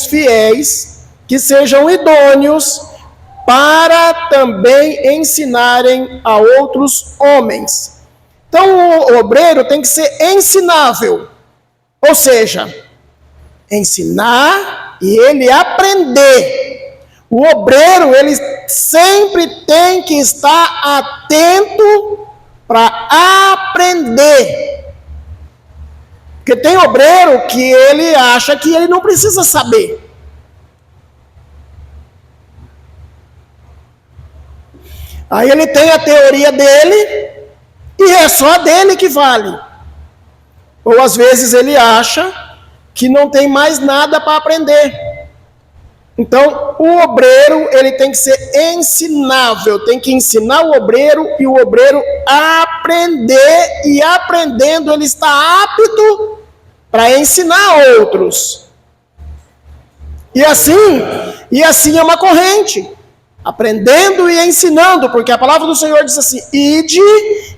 fiéis, que sejam idôneos para também ensinarem a outros homens. Então, o obreiro tem que ser ensinável, ou seja, ensinar e ele aprender. O obreiro, ele sempre tem que estar atento para aprender. Porque tem obreiro que ele acha que ele não precisa saber. Aí ele tem a teoria dele e é só dele que vale. Ou às vezes ele acha que não tem mais nada para aprender. Então, o obreiro, ele tem que ser ensinável, tem que ensinar o obreiro e o obreiro aprender, e aprendendo ele está apto para ensinar outros. E assim é uma corrente, aprendendo e ensinando, porque a palavra do Senhor diz assim: ide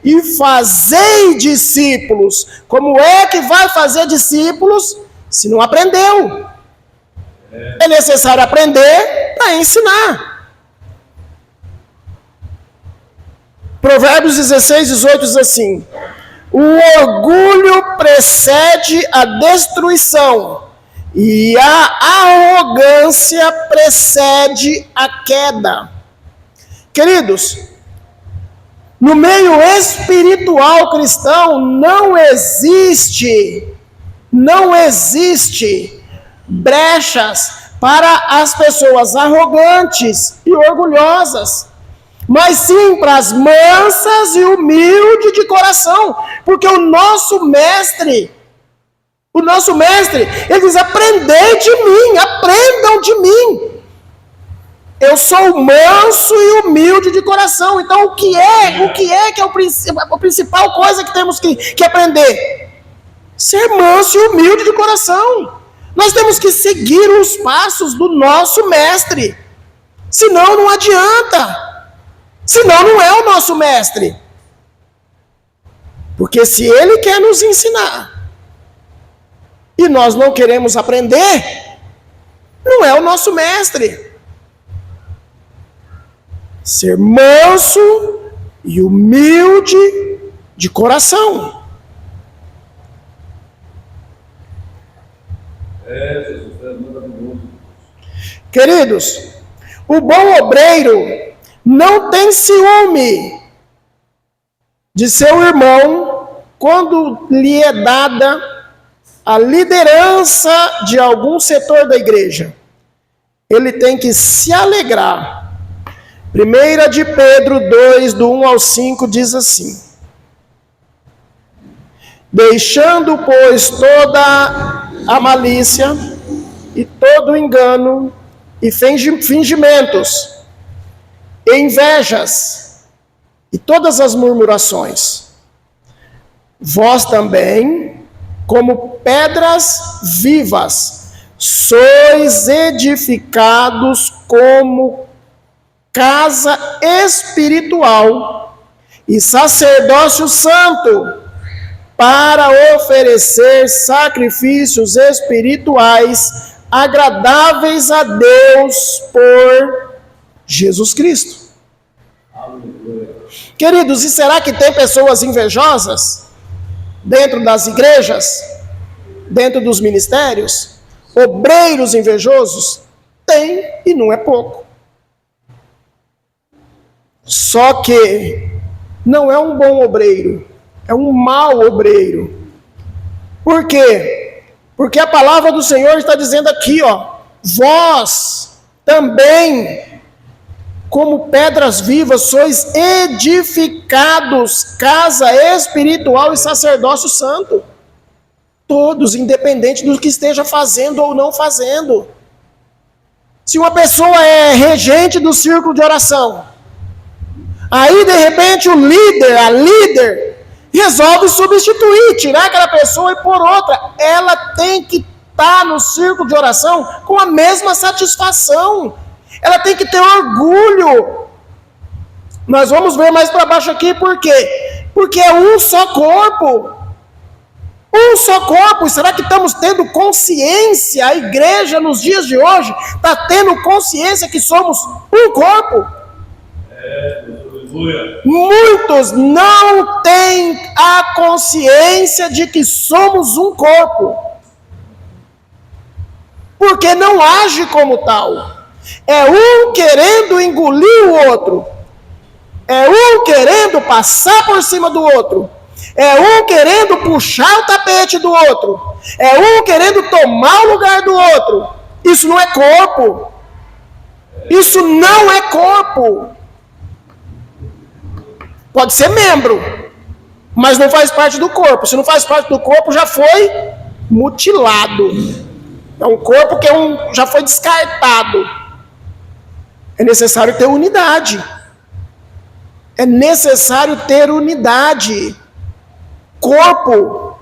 e fazei discípulos. Como é que vai fazer discípulos se não aprendeu? É necessário aprender para ensinar. Provérbios 16, 18 diz assim: o orgulho precede a destruição, e a arrogância precede a queda. Queridos, no meio espiritual cristão não existe brechas para as pessoas arrogantes e orgulhosas, mas sim para as mansas e humildes de coração, porque o nosso mestre, ele diz: aprendei de mim, aprendam de mim. Eu sou manso e humilde de coração. Então, o que é a principal coisa que temos que aprender? Ser manso e humilde de coração. Nós temos que seguir os passos do nosso mestre. Senão não adianta. Senão não é o nosso mestre. Porque se ele quer nos ensinar e nós não queremos aprender, não é o nosso mestre. Ser manso e humilde de coração. Queridos, o bom obreiro não tem ciúme de seu irmão quando lhe é dada a liderança de algum setor da igreja. Ele tem que se alegrar. 1 de Pedro 2, do 1 ao 5, diz assim: deixando, pois, toda a malícia e todo o engano e fingimentos, e invejas e todas as murmurações, vós também, como pedras vivas, sois edificados como casa espiritual e sacerdócio santo, para oferecer sacrifícios espirituais agradáveis a Deus por Jesus Cristo. Aleluia. Queridos, e será que tem pessoas invejosas dentro das igrejas, dentro dos ministérios? Obreiros invejosos? Tem, e não é pouco. Só que não é um bom obreiro, é um mau obreiro. Por quê? Porque a palavra do Senhor está dizendo aqui, vós também, como pedras vivas, sois edificados, casa espiritual e sacerdócio santo. Todos, independente do que esteja fazendo ou não fazendo. Se uma pessoa é regente do círculo de oração, aí de repente a líder, resolve substituir, tirar aquela pessoa e pôr outra. Ela tem que estar no círculo de oração com a mesma satisfação. Ela tem que ter orgulho. Nós vamos ver mais para baixo aqui, por quê? Porque é um só corpo. Um só corpo. Será que estamos tendo consciência? A igreja nos dias de hoje está tendo consciência que somos um corpo? Muitos não têm a consciência de que somos um corpo, porque não age como tal. É um querendo engolir o outro, é um querendo passar por cima do outro, é um querendo puxar o tapete do outro, é um querendo tomar o lugar do outro. Isso não é corpo. Isso não é corpo. Pode ser membro, mas não faz parte do corpo. Se não faz parte do corpo, já foi mutilado. É um corpo que já foi descartado. É necessário ter unidade. É necessário ter unidade. Corpo.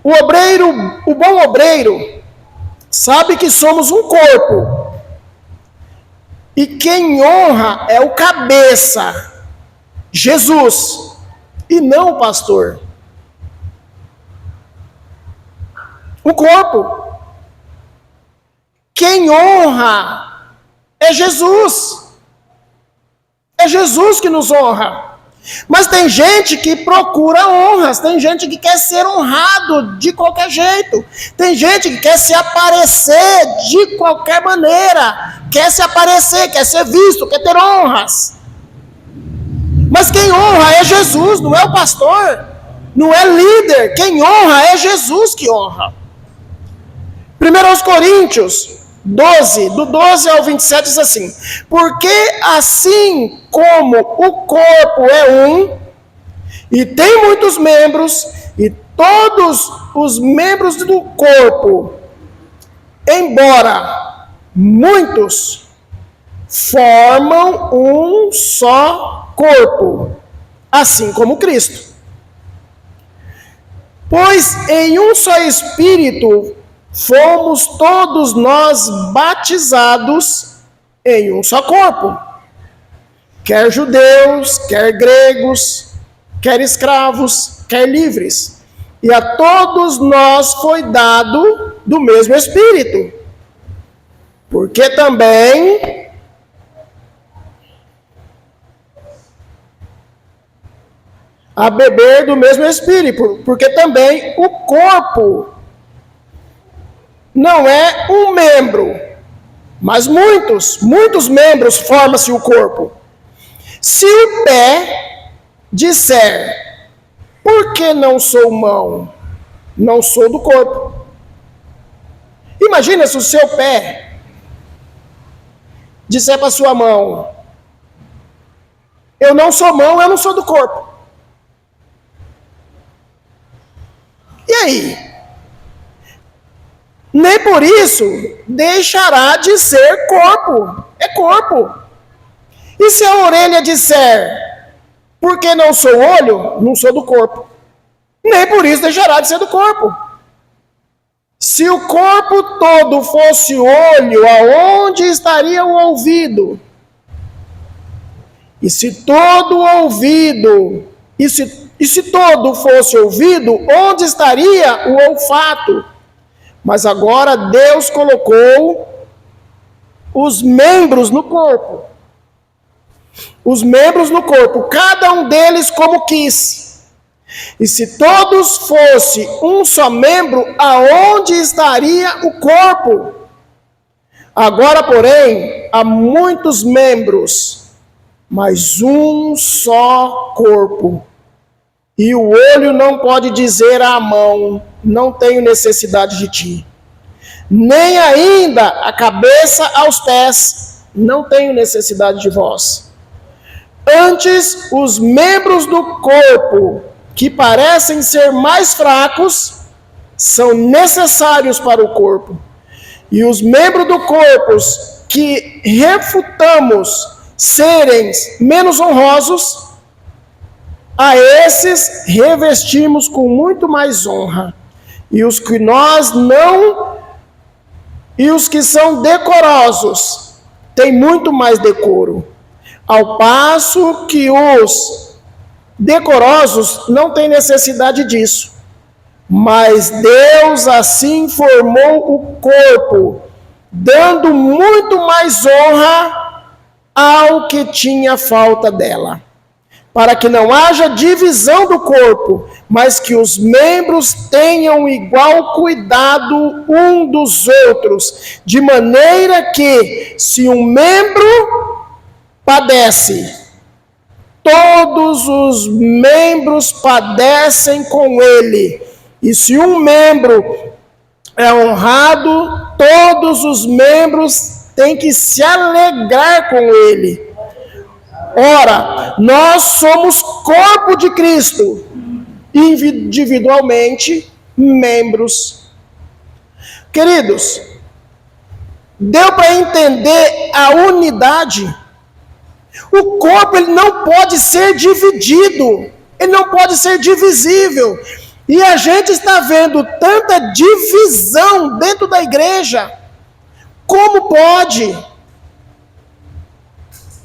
O bom obreiro, sabe que somos um corpo. E quem honra é o cabeça, Jesus, e não o pastor. O corpo. Quem honra é Jesus. É Jesus que nos honra. Mas tem gente que procura honras, tem gente que quer ser honrado de qualquer jeito, tem gente que quer se aparecer de qualquer maneira, quer se aparecer, quer ser visto, quer ter honras. Mas quem honra é Jesus, não é o pastor, não é líder. Quem honra é Jesus que honra. 1 Coríntios 12, do 12 ao 27 diz assim: porque assim como o corpo é um, e tem muitos membros, e todos os membros do corpo, embora muitos, formam um só corpo, assim como Cristo. Pois em um só Espírito fomos todos nós batizados em um só corpo, quer judeus, quer gregos, quer escravos, quer livres, e a todos nós foi dado do mesmo Espírito, porque também a beber do mesmo Espírito, porque também o corpo não é um membro, mas muitos membros formam-se o corpo. Se o pé disser, por que não sou mão? Não sou do corpo. Imagina se o seu pé disser para a sua mão, eu não sou mão, eu não sou do corpo. E aí? Nem por isso deixará de ser corpo. É corpo. E se a orelha disser, porque não sou olho, não sou do corpo, nem por isso deixará de ser do corpo. Se o corpo todo fosse olho, aonde estaria o ouvido? E se todo ouvido, e se todo fosse ouvido, onde estaria o olfato? Mas agora Deus colocou os membros no corpo. Os membros no corpo, cada um deles como quis. E se todos fossem um só membro, aonde estaria o corpo? Agora, porém, há muitos membros, mas um só corpo. E o olho não pode dizer à mão, não tenho necessidade de ti. Nem ainda a cabeça aos pés, não tenho necessidade de vós. Antes, os membros do corpo, que parecem ser mais fracos, são necessários para o corpo. E os membros do corpo que refutamos serem menos honrosos, a esses revestimos com muito mais honra. E os que são decorosos têm muito mais decoro. Ao passo que os decorosos não têm necessidade disso. Mas Deus assim formou o corpo, dando muito mais honra ao que tinha falta dela, para que não haja divisão do corpo, mas que os membros tenham igual cuidado um dos outros, de maneira que, se um membro padece, todos os membros padecem com ele. E se um membro é honrado, todos os membros têm que se alegrar com ele. Ora, nós somos corpo de Cristo, individualmente membros. Queridos, deu para entender a unidade? O corpo ele não pode ser dividido, ele não pode ser divisível. E a gente está vendo tanta divisão dentro da igreja. Como pode?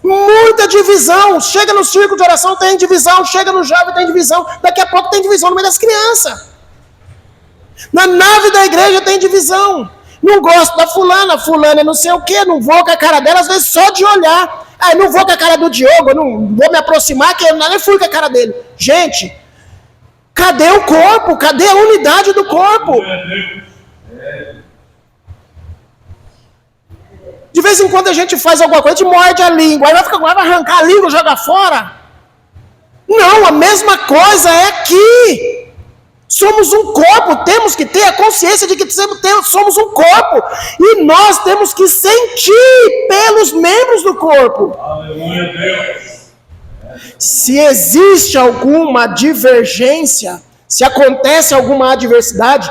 Muita divisão. Chega no círculo de oração, tem divisão. Chega no jovem, tem divisão. Daqui a pouco tem divisão no meio das crianças. Na nave da igreja tem divisão. Não gosto da fulana é não sei o quê, não vou com a cara dela, às vezes só de olhar. Não vou com a cara do Diogo, eu não vou me aproximar, que eu nem fui com a cara dele. Gente, cadê o corpo? Cadê a unidade do corpo? De vez em quando a gente faz alguma coisa, a gente morde a língua, aí vai arrancar a língua e jogar fora. Não, a mesma coisa é aqui. Somos um corpo, temos que ter a consciência de que somos um corpo. E nós temos que sentir pelos membros do corpo. Aleluia, Deus. Se existe alguma divergência, se acontece alguma adversidade,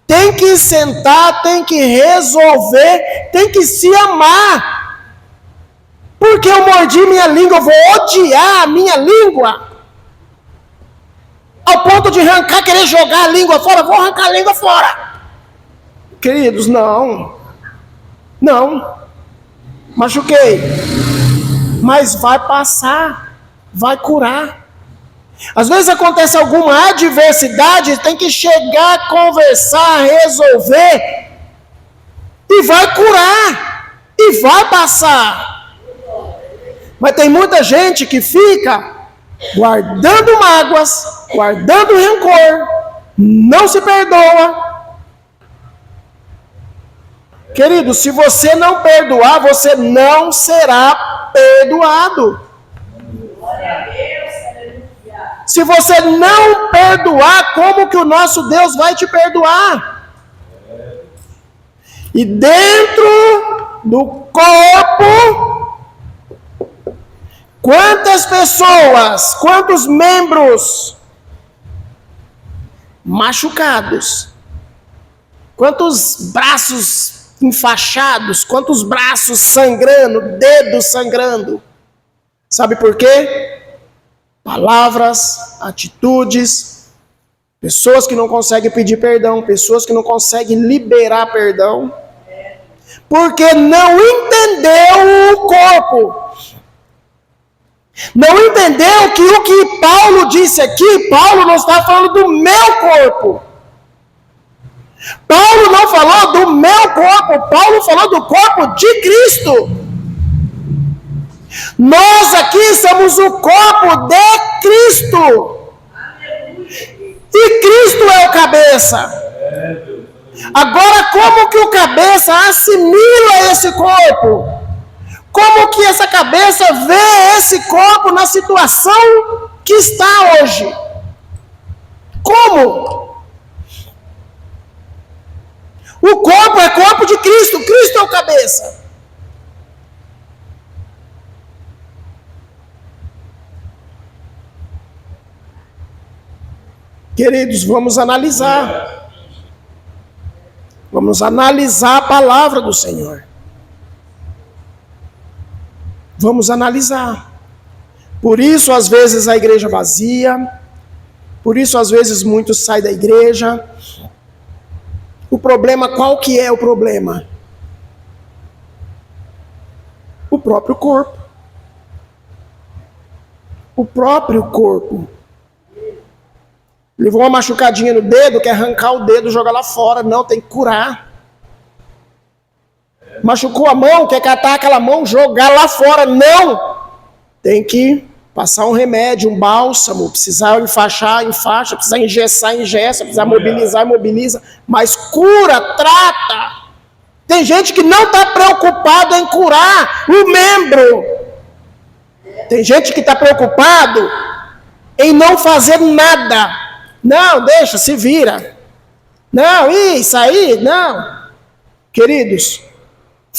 tem que sentar, tem que resolver, tem que se amar. Porque eu mordi minha língua, eu vou odiar a minha língua. Ao ponto de arrancar, querer jogar a língua fora, vou arrancar a língua fora. Queridos, não. Não. Machuquei. Mas vai passar. Vai curar. Às vezes acontece alguma adversidade, tem que chegar, conversar, resolver. E vai curar. E vai passar. Mas tem muita gente que fica guardando mágoas, guardando rancor, não se perdoa. Querido, se você não perdoar, você não será perdoado. Se você não perdoar, como que o nosso Deus vai te perdoar? E dentro do corpo, quantas pessoas, quantos membros machucados, quantos braços enfaixados, quantos braços sangrando, dedos sangrando. Sabe por quê? Palavras, atitudes, pessoas que não conseguem pedir perdão, pessoas que não conseguem liberar perdão, porque não entendeu o corpo. Não entendeu que o que Paulo disse aqui, Paulo não está falando do meu corpo. Paulo não falou do meu corpo, Paulo falou do corpo de Cristo. Nós aqui somos o corpo de Cristo. E Cristo é o cabeça. Agora, como que o cabeça assimila esse corpo? Como que essa cabeça vê esse corpo na situação que está hoje? Como? O corpo é corpo de Cristo, Cristo é o cabeça. Queridos, vamos analisar. Vamos analisar a palavra do Senhor. Vamos analisar. Por isso, às vezes, a igreja vazia. Por isso, às vezes, muitos saem da igreja. O problema, qual que é o problema? O próprio corpo. O próprio corpo. Levou uma machucadinha no dedo, quer arrancar o dedo e jogar lá fora. Não, tem que curar. Machucou a mão, quer catar aquela mão, jogar lá fora. Não! Tem que passar um remédio, um bálsamo. Precisar enfaixar, enfaixa. Precisar engessar, engessa. Precisar mobilizar, mobiliza. Mas cura, trata. Tem gente que não está preocupado em curar o membro. Tem gente que está preocupado em não fazer nada. Não, deixa, se vira. Não, isso aí, não. Queridos,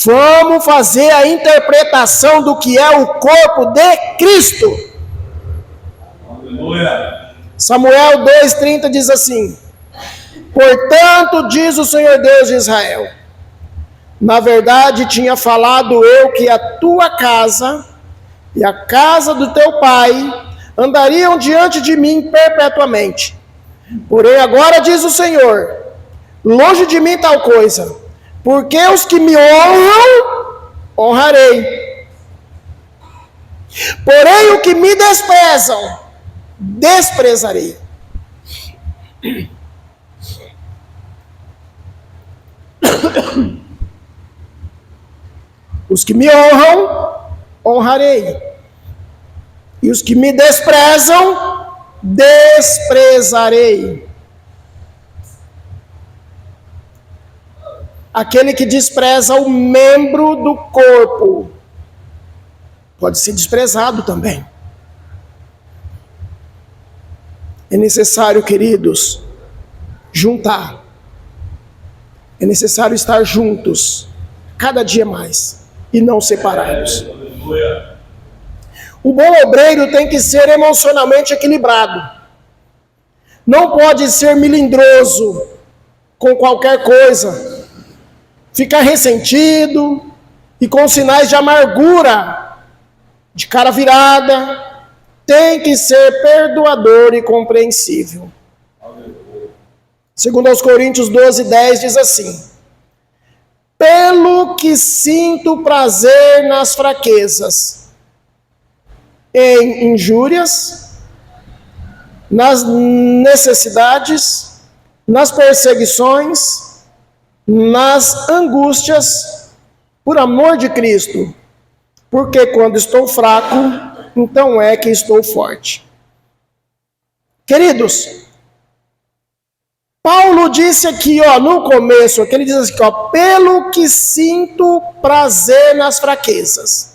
vamos fazer a interpretação do que é o corpo de Cristo. Aleluia. Samuel 2,30 diz assim: portanto, diz o Senhor Deus de Israel, na verdade tinha falado eu que a tua casa e a casa do teu pai andariam diante de mim perpetuamente. Porém agora diz o Senhor, longe de mim tal coisa, porque os que me honram, honrarei. Porém o que me desprezam, desprezarei. Os que me honram, honrarei. E os que me desprezam, desprezarei. Aquele que despreza o membro do corpo pode ser desprezado também. É necessário, queridos, juntar. É necessário estar juntos, cada dia mais, e não separados. O bom obreiro tem que ser emocionalmente equilibrado. Não pode ser melindroso com qualquer coisa, ficar ressentido e com sinais de amargura, de cara virada. Tem que ser perdoador e compreensível. Segundo aos Coríntios 12:10 diz assim: pelo que sinto prazer nas fraquezas, em injúrias, nas necessidades, nas perseguições, nas angústias, por amor de Cristo, porque quando estou fraco, então é que estou forte. Queridos, Paulo disse aqui, no começo, aqui ele diz assim, pelo que sinto prazer nas fraquezas.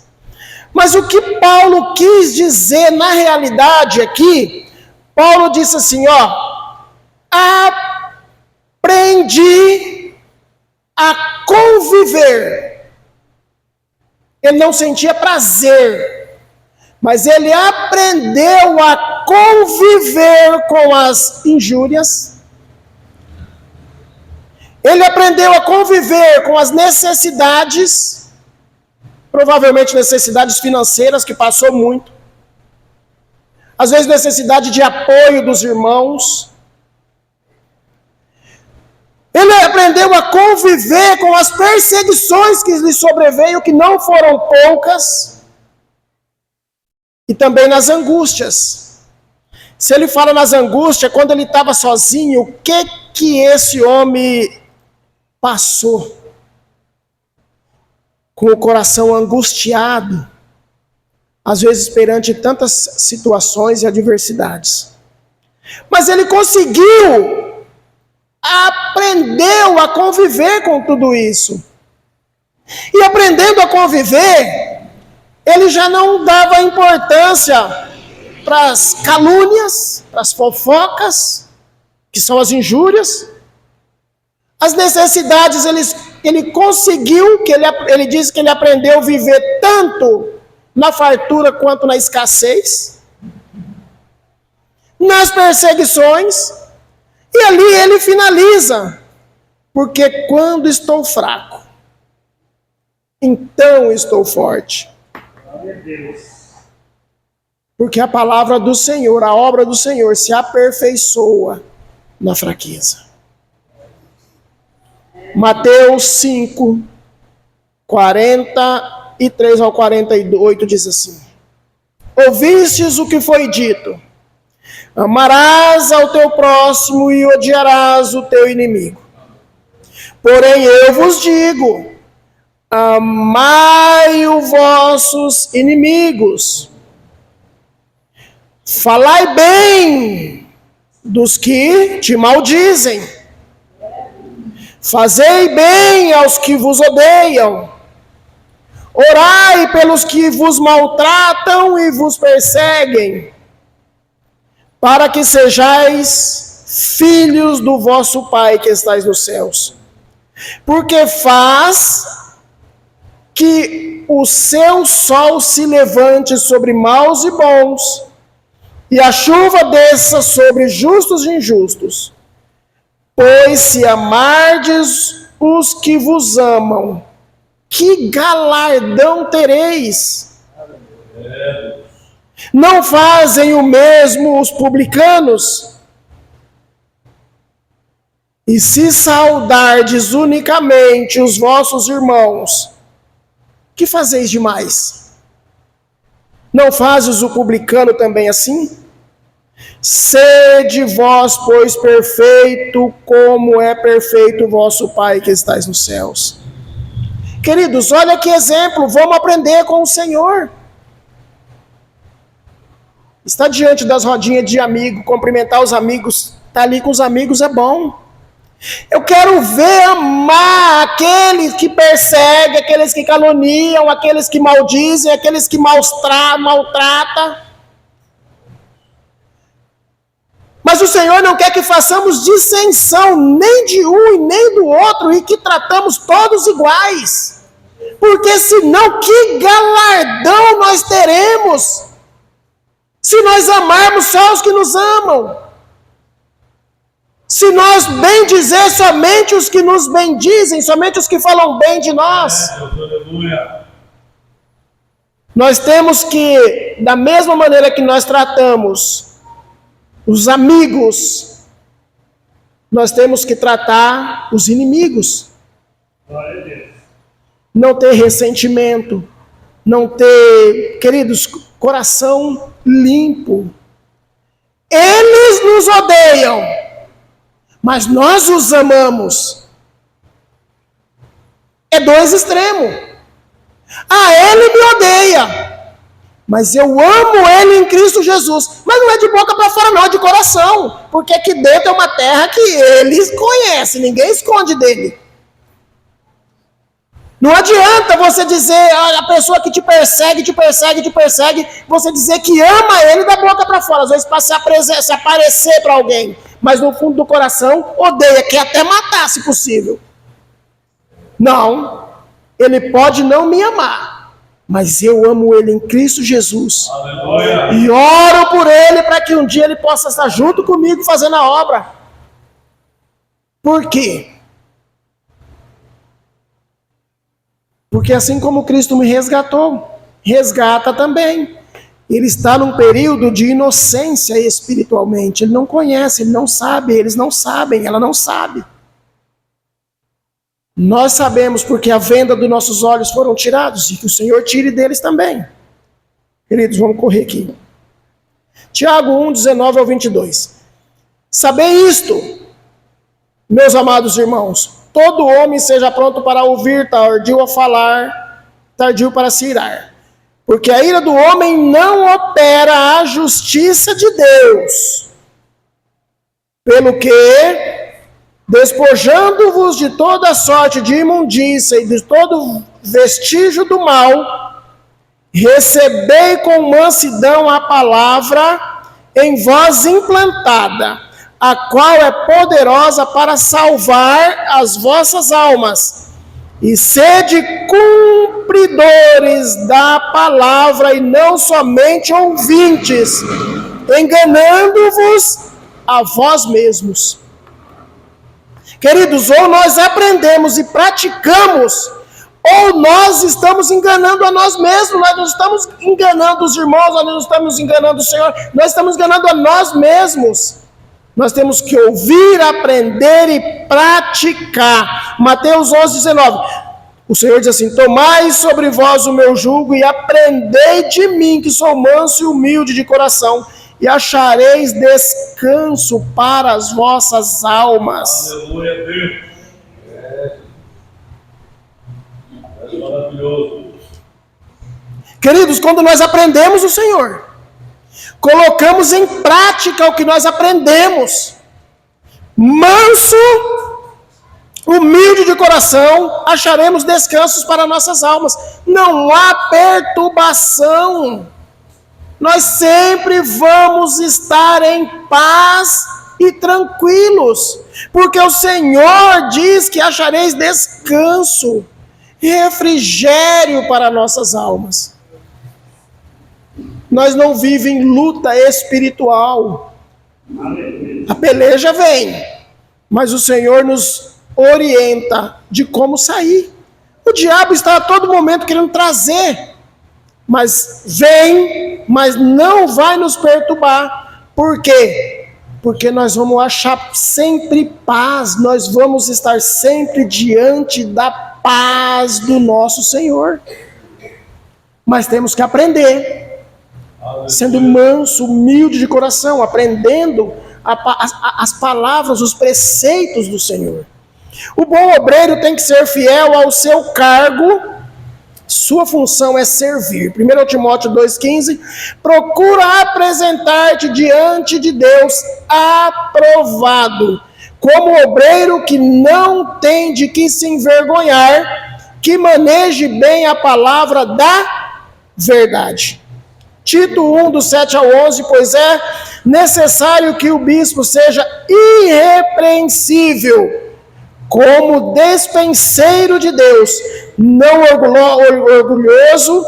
Mas o que Paulo quis dizer na realidade aqui, Paulo disse assim, aprendi a conviver. Ele não sentia prazer, mas ele aprendeu a conviver com as injúrias. Ele aprendeu a conviver com as necessidades, provavelmente necessidades financeiras, que passou muito. Às vezes necessidade de apoio dos irmãos. Ele aprendeu a conviver com as perseguições que lhe sobreveio, que não foram poucas. E também nas angústias. Se ele fala nas angústias, quando ele estava sozinho, o que esse homem passou? Com o coração angustiado, às vezes perante tantas situações e adversidades. Mas ele aprendeu a conviver com tudo isso. E aprendendo a conviver, ele já não dava importância para as calúnias, para as fofocas, que são as injúrias. As necessidades, ele conseguiu, ele diz que ele aprendeu a viver tanto na fartura quanto na escassez, nas perseguições, e ali ele finaliza, porque quando estou fraco, então estou forte. Porque a palavra do Senhor, a obra do Senhor se aperfeiçoa na fraqueza. Mateus 5, 43 ao 48 diz assim: ouvistes o que foi dito, Amarás ao teu próximo e odiarás o teu inimigo. Porém eu vos digo, amai os vossos inimigos. Falai bem dos que te maldizem. Fazei bem aos que vos odeiam. Orai pelos que vos maltratam e vos perseguem, para que sejais filhos do vosso Pai que estais nos céus. Porque faz que o seu sol se levante sobre maus e bons, e a chuva desça sobre justos e injustos. Pois se amardes os que vos amam, que galardão tereis? Não fazem o mesmo os publicanos? E se saudardes unicamente os vossos irmãos, que fazeis demais? Não fazes o publicano também assim? Sede vós, pois, perfeito, como é perfeito o vosso Pai que estais nos céus. Queridos, olha que exemplo, vamos aprender com o Senhor. Está diante das rodinhas de amigo, cumprimentar os amigos, estar ali com os amigos é bom. Eu quero ver amar aqueles que perseguem, aqueles que caluniam, aqueles que maldizem, aqueles que maltratam. Mas o Senhor não quer que façamos dissensão nem de um e nem do outro e que tratamos todos iguais. Porque senão que galardão nós teremos se nós amarmos só os que nos amam? Se nós bendizer somente os que nos bendizem, somente os que falam bem de nós. Nós temos que, da mesma maneira que nós tratamos os amigos, nós temos que tratar os inimigos. Não ter ressentimento, não ter, queridos, coração limpo. Eles nos odeiam, mas nós os amamos. É dois extremos. Ele me odeia, mas eu amo ele em Cristo Jesus. Mas não é de boca para fora não, é de coração. Porque aqui dentro é uma terra que eles conhecem, ninguém esconde dele. Não adianta você dizer, a pessoa que te persegue, você dizer que ama ele da boca para fora. Às vezes para se aparecer para alguém, mas no fundo do coração odeia, quer até matar se possível. Não, ele pode não me amar, mas eu amo ele em Cristo Jesus. Aleluia. E oro por ele para que um dia ele possa estar junto comigo fazendo a obra. Por quê? Porque assim como Cristo me resgatou, resgata também. Ele está num período de inocência espiritualmente. Ele não conhece, ele não sabe, eles não sabem, ela não sabe. Nós sabemos porque a venda dos nossos olhos foram tirados e que o Senhor tire deles também. Queridos, vamos correr aqui. Tiago 1, 19 ao 22. Sabei isto, meus amados irmãos, todo homem seja pronto para ouvir, tardio a falar, tardio para se irar. Porque a ira do homem não opera a justiça de Deus. Pelo que, despojando-vos de toda sorte de imundícia e de todo vestígio do mal, recebei com mansidão a palavra em vós implantada, a qual é poderosa para salvar as vossas almas. E sede cumpridores da palavra e não somente ouvintes, enganando-vos a vós mesmos. Queridos, ou nós aprendemos e praticamos, ou nós estamos enganando a nós mesmos. Nós não estamos enganando os irmãos, nós não estamos enganando o Senhor, nós estamos enganando a nós mesmos. Nós temos que ouvir, aprender e praticar. Mateus 11, 19. O Senhor diz assim: tomai sobre vós o meu jugo e aprendei de mim, que sou manso e humilde de coração, e achareis descanso para as vossas almas. Aleluia, Deus. É maravilhoso. Queridos, quando nós aprendemos o Senhor, colocamos em prática o que nós aprendemos, manso, humilde de coração, acharemos descansos para nossas almas. Não há perturbação. Nós sempre vamos estar em paz e tranquilos, porque o Senhor diz que achareis descanso, refrigério para nossas almas. Nós não vivemos em luta espiritual. A peleja vem, mas o Senhor nos orienta de como sair. O diabo está a todo momento querendo trazer, mas vem, mas não vai nos perturbar. Por quê? Porque nós vamos achar sempre paz, nós vamos estar sempre diante da paz do nosso Senhor. Mas temos que aprender, sendo manso, humilde de coração, aprendendo as palavras, os preceitos do Senhor. O bom obreiro tem que ser fiel ao seu cargo, sua função é servir. 1 Timóteo 2,15, procura apresentar-te diante de Deus aprovado, como obreiro que não tem de que se envergonhar, que maneje bem a palavra da verdade. Tito 1, do 7 ao 11, pois é necessário que o bispo seja irrepreensível, como despenseiro de Deus, não orgulhoso,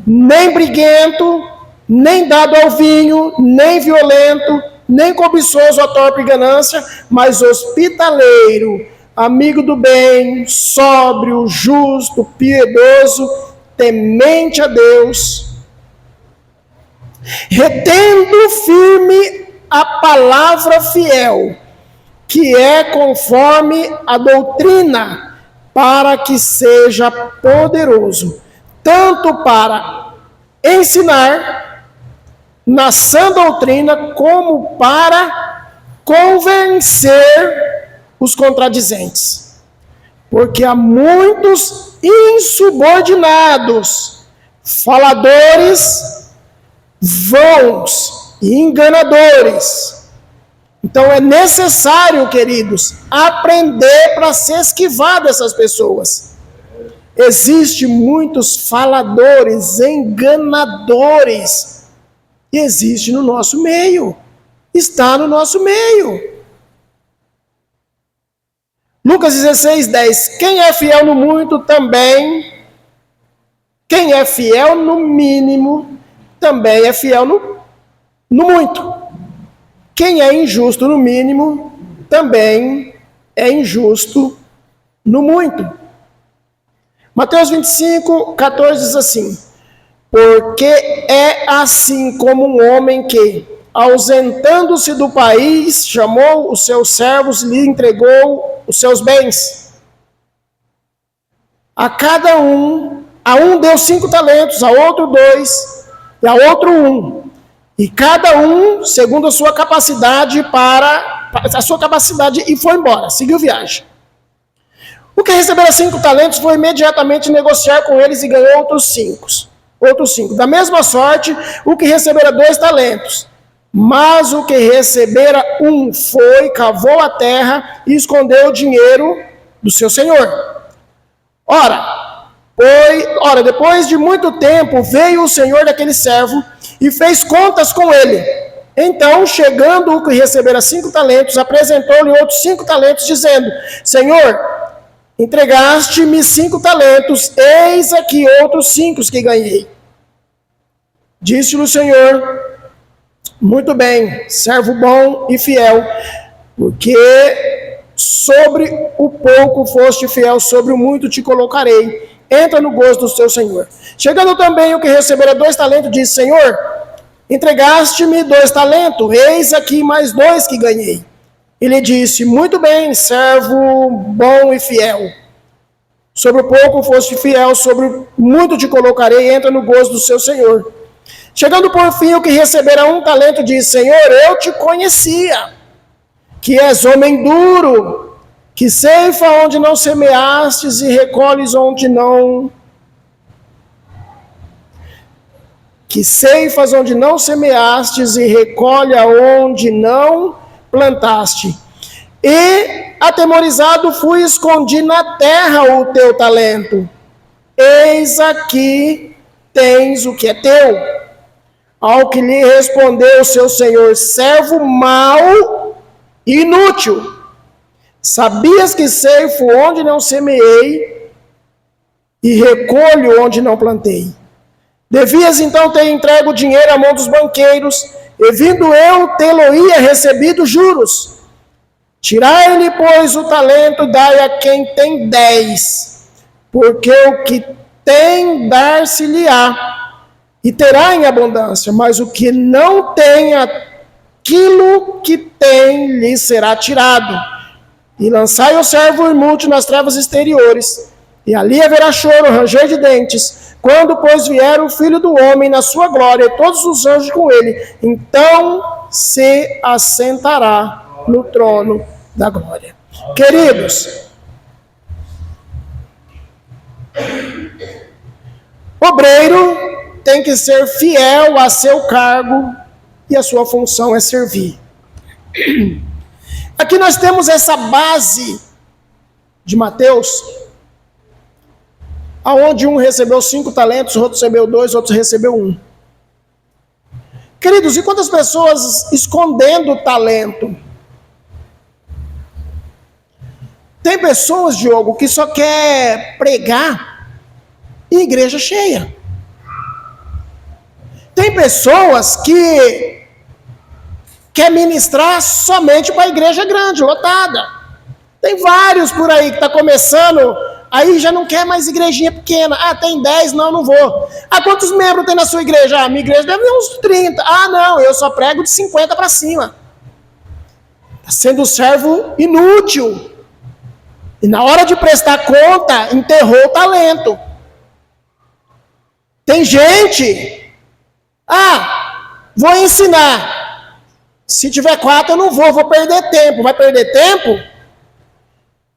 nem briguento, nem dado ao vinho, nem violento, nem cobiçoso a torpe ganância, mas hospitaleiro, amigo do bem, sóbrio, justo, piedoso, temente a Deus, retendo firme a palavra fiel, que é conforme a doutrina, para que seja poderoso, tanto para ensinar na sã doutrina, como para convencer os contradizentes. Porque há muitos insubordinados, faladores, vãos e enganadores. Então é necessário, queridos, aprender para se esquivar dessas pessoas. Existem muitos faladores, enganadores, e existe no nosso meio, está no nosso meio. Lucas 16:10, quem é fiel no muito também, quem é fiel no mínimo, também é fiel no muito. Quem é injusto no mínimo, também é injusto no muito. Mateus 25:14 diz assim, porque é assim como um homem que, ausentando-se do país, chamou os seus servos e lhe entregou os seus bens. A um deu 5 talentos, a outro 2, e a outro 1. E cada um, segundo a sua capacidade, e foi embora, seguiu viagem. O que recebera 5 talentos foi imediatamente negociar com eles e ganhou outros 5. Da mesma sorte, o que recebera 2 talentos. Mas o que recebera 1 foi, cavou a terra e escondeu o dinheiro do seu senhor. Ora, depois de muito tempo, veio o senhor daquele servo e fez contas com ele. Então, chegando o que recebera 5 talentos, apresentou-lhe outros 5 talentos, dizendo, Senhor, entregaste-me 5 talentos, eis aqui outros 5 que ganhei. Disse-lhe o Senhor, muito bem, servo bom e fiel, porque sobre o pouco foste fiel, sobre o muito te colocarei. Entra no gozo do teu Senhor. Chegando também o que recebera 2 talentos, disse, Senhor, entregaste-me 2 talentos, eis aqui mais 2 que ganhei. Ele disse, muito bem, servo bom e fiel. Sobre o pouco foste fiel, sobre o muito te colocarei, entra no gozo do seu Senhor. Chegando por fim, o que recebera 1 talento disse: Senhor, eu te conhecia, que és homem duro, que ceifa onde não semeastes e recolhes onde não... Que ceifas onde não semeastes e recolhe onde não plantaste. E, atemorizado, fui e escondi na terra o teu talento. Eis aqui tens o que é teu. Ao que lhe respondeu seu senhor: servo mau e inútil. Sabias que ceifo onde não semeei e recolho onde não plantei. Devias então ter entregue o dinheiro à mão dos banqueiros, e vindo eu tê-lo-ia recebido juros. Tirai-lhe, pois, o talento, dai a quem tem 10, porque o que tem, dar-se-lhe-á, e terá em abundância, mas o que não tem, aquilo que tem, lhe será tirado. E lançai o servo inútil nas trevas exteriores, e ali haverá choro, ranger de dentes, quando, pois, vier o Filho do Homem na sua glória, e todos os anjos com ele, então se assentará no trono da glória. Queridos, obreiro tem que ser fiel a seu cargo, e a sua função é servir. Aqui nós temos essa base de Mateus, aonde um recebeu 5 talentos, outro recebeu 2, outro recebeu 1. Queridos, e quantas pessoas escondendo o talento? Tem pessoas, Diogo, que só quer pregar em igreja cheia. Tem pessoas que quer ministrar somente para a igreja grande, lotada. Tem vários por aí que está começando, aí já não quer mais igrejinha pequena. Ah, tem 10, não vou. Ah, quantos membros tem na sua igreja? Ah, minha igreja deve ter uns 30. Ah, não, eu só prego de 50 para cima. Está sendo um servo inútil. E na hora de prestar conta, enterrou o talento. Tem gente, vou ensinar. Se tiver 4, eu não vou perder tempo. Vai perder tempo?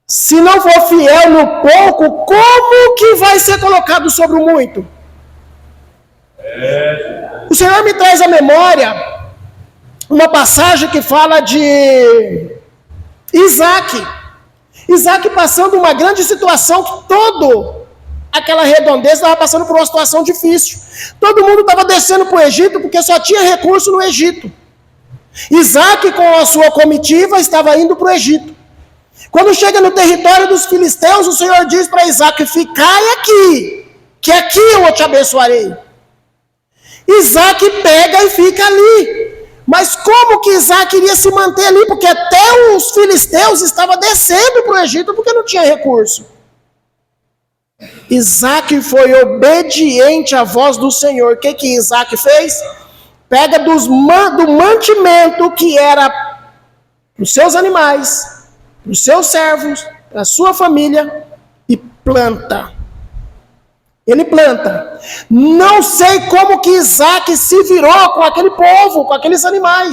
Se não for fiel no pouco, como que vai ser colocado sobre o muito? O Senhor me traz à memória uma passagem que fala de Isaac. Isaac passando uma grande situação, que toda aquela redondeza estava passando por uma situação difícil. Todo mundo estava descendo para o Egito porque só tinha recurso no Egito. Isaac, com a sua comitiva, estava indo para o Egito. Quando chega no território dos filisteus, o Senhor diz para Isaac: ficai aqui, que aqui eu te abençoarei. Isaac pega e fica ali. Mas como que Isaac iria se manter ali? Porque até os filisteus estavam descendo para o Egito porque não tinha recurso. Isaac foi obediente à voz do Senhor. O que Isaac fez? Pega do mantimento que era para os seus animais, para os seus servos, para a sua família, e planta. Ele planta. Não sei como que Isaac se virou com aquele povo, com aqueles animais.